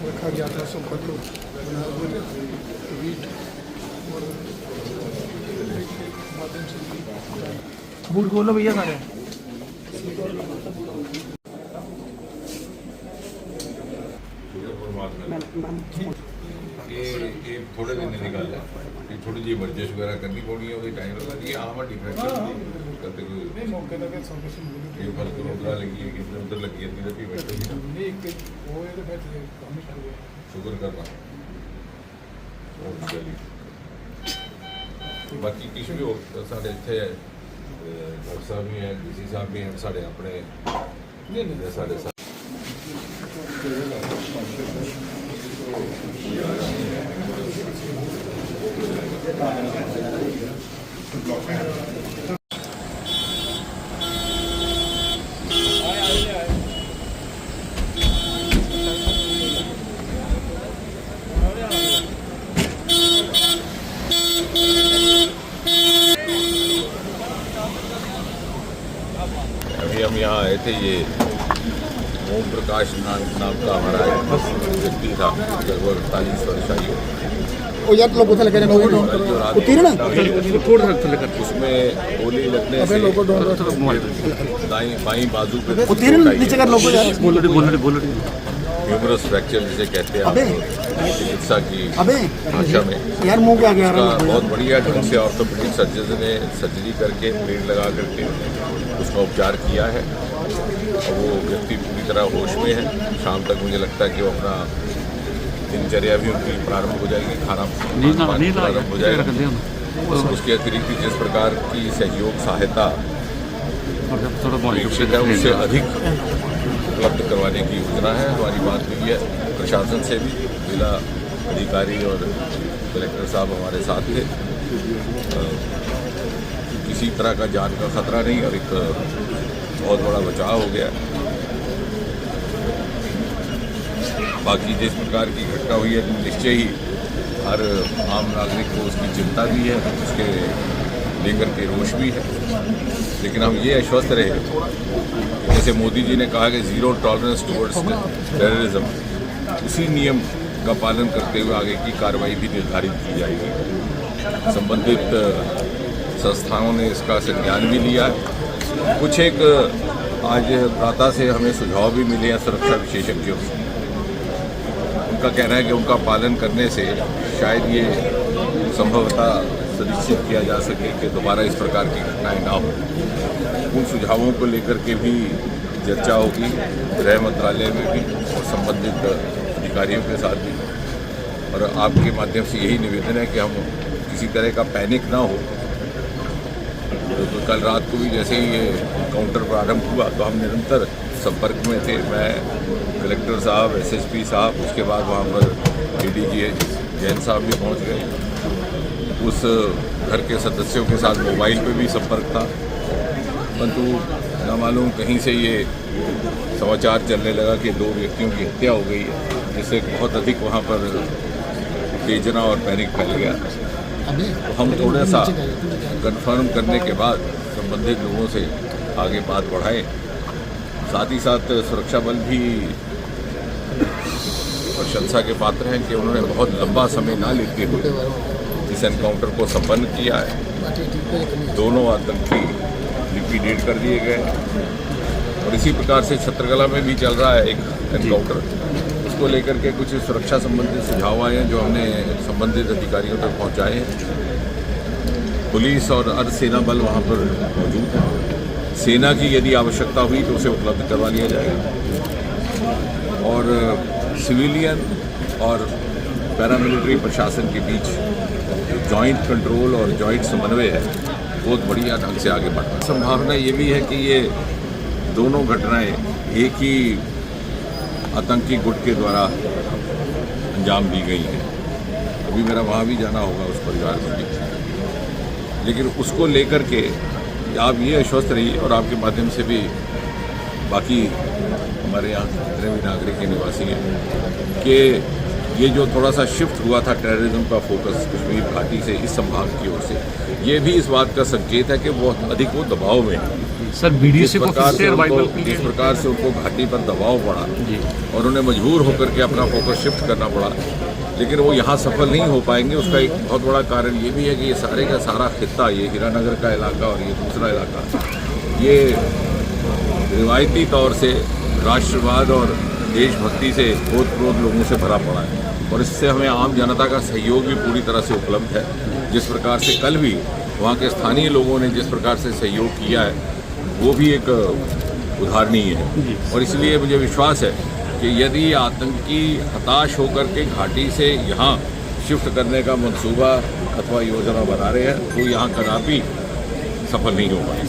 रखा गया था संपर्क बूट खोलो भैया सारे। ये थोड़े दिन निकाल ये थोड़ी जी वर्जिश वगैरह करनी पड़ी है, टाइम लगा ये आम डिफरेंट करते हुए ये फल को उधर लगी है कितने उधर लगी है इधर भी बैठे शुक्र कर रहा हूँ। बाकी किसी भी हो साढ़े इतने डॉक्टर साहब भी हैं, डीसी साहब भी हैं, साढ़े अपने साढ़े अभी हम यहाँ आए थे। ये ओम प्रकाश नाम का हमारा व्यक्ति था, लगभग 48 वर्ष आयु। उसमें गोली लगने से बाईं बाजू पे ह्यूमरस फ्रैक्चर जिसे कहते हैं चिकित्सा की भाषा में, उसका बहुत बढ़िया ढंग से ऑर्थोपेडिक सर्जन ने सर्जरी करके ब्लेड लगा करके उसका उपचार किया है और वो व्यक्ति पूरी तरह होश में है। शाम तक मुझे लगता है कि वो अपना दिनचर्या भी उनकी प्रारंभ हो जाएगी, खाना प्रारंभ हो जाएगा। उसके अतिरिक्त जिस प्रकार की सहयोग सहायता अपेक्षित है उससे अधिक उपलब्ध करवाने की योजना है। हमारी बात हुई है प्रशासन से भी, जिला अधिकारी और कलेक्टर साहब हमारे साथ थे। किसी तरह का जान का खतरा नहीं और एक बहुत बड़ा बचाव हो गया। बाकी जिस प्रकार की घटना हुई है निश्चय ही हर आम नागरिक को उसकी चिंता भी है, उसके लेकर के रोष भी है। लेकिन हम ये आश्वस्त रहे, जैसे मोदी जी ने कहा कि ज़ीरो टॉलरेंस टुवर्ड्स टेररिज्म, उसी नियम का पालन करते हुए आगे की कार्रवाई भी निर्धारित की जाएगी। संबंधित संस्थाओं ने इसका संज्ञान भी लिया है। कुछ एक आज प्रातः से हमें सुझाव भी मिले हैं सुरक्षा विशेषज्ञों से। उनका कहना है कि उनका पालन करने से शायद ये संभवतः सुनिश्चित किया जा सके कि दोबारा इस प्रकार की घटनाएं ना हो। उन सुझावों को लेकर के भी चर्चा होगी गृह मंत्रालय में भी और संबंधित अधिकारियों के साथ भी। और आपके माध्यम से यही निवेदन है कि हम किसी तरह का पैनिक ना हो। तो कल रात को भी जैसे ही ये काउंटर प्रारंभ हुआ तो हम निरंतर संपर्क में थे। मैं कलेक्टर साहब, एसएसपी साहब, उसके बाद वहाँ पर एडीजी जैन साहब भी पहुँच गए। उस घर के सदस्यों के साथ मोबाइल पे भी संपर्क था, परंतु न मालूम कहीं से ये समाचार चलने लगा कि 2 व्यक्तियों की हत्या हो गई है, जिससे बहुत अधिक वहाँ पर उत्तेजना और पैनिक फैल गया। तो हम थोड़ा सा कन्फर्म करने के बाद संबंधित लोगों से आगे बात बढ़ाएं। साथ ही साथ सुरक्षा बल भी प्रशंसा के पात्र हैं कि उन्होंने बहुत लंबा समय ना लेते हुए इस एनकाउंटर को संपन्न किया है। दोनों आतंकी लिक्विडेट कर दिए गए और इसी प्रकार से छत्रकला में भी चल रहा है एक एनकाउंटर। उसको लेकर के कुछ सुरक्षा संबंधित सुझाव आए हैं जो हमने संबंधित अधिकारियों तक पहुंचाए हैं। पुलिस और अर्धसेना बल वहां पर मौजूद है। सेना की यदि आवश्यकता हुई तो उसे उपलब्ध करवा लिया जाएगा और सिविलियन और पैरामिलिट्री प्रशासन के बीच जॉइंट कंट्रोल और जॉइंट समन्वय है, बहुत बढ़िया ढंग से आगे बढ़ रहा है। संभावना ये भी है कि ये दोनों घटनाएं एक ही आतंकी गुट के द्वारा अंजाम दी गई हैं। अभी मेरा वहाँ भी जाना होगा उस परिवार में भी, लेकिन उसको लेकर के आप ये आश्वस्त रहिए और आपके माध्यम से भी बाकी हमारे यहाँ जितने भी नागरिक के निवासी हैं कि ये जो थोड़ा सा शिफ्ट हुआ था टेररिज्म का फोकस कश्मीर घाटी से इस संभाग की ओर से, ये भी इस बात का संकेत है कि वो अधिक वो दबाव में है। सर बीडीसी को फिर से रिवाइवल के जिस लिए प्रकार से उनको घाटी पर दबाव पड़ा और उन्हें मजबूर होकर के अपना फोकस शिफ्ट करना पड़ा, लेकिन वो यहाँ सफल नहीं हो पाएंगे। उसका एक बहुत बड़ा कारण ये भी है कि ये सारे का सारा खित्ता, ये हीरानगर का इलाका और ये दूसरा इलाका, ये रिवायती तौर से राष्ट्रवाद और देशभक्ति से ओतप्रोत लोगों से भरा पड़ा है और इससे हमें आम जनता का सहयोग भी पूरी तरह से उपलब्ध है। जिस प्रकार से कल भी वहाँ के स्थानीय लोगों ने जिस प्रकार से सहयोग किया है वो भी एक उदाहरणीय है और इसलिए मुझे विश्वास है कि यदि आतंकी हताश होकर के घाटी से यहाँ शिफ्ट करने का मंसूबा अथवा योजना बना रहे हैं तो यहाँ कदापि सफल नहीं हो पाएगी।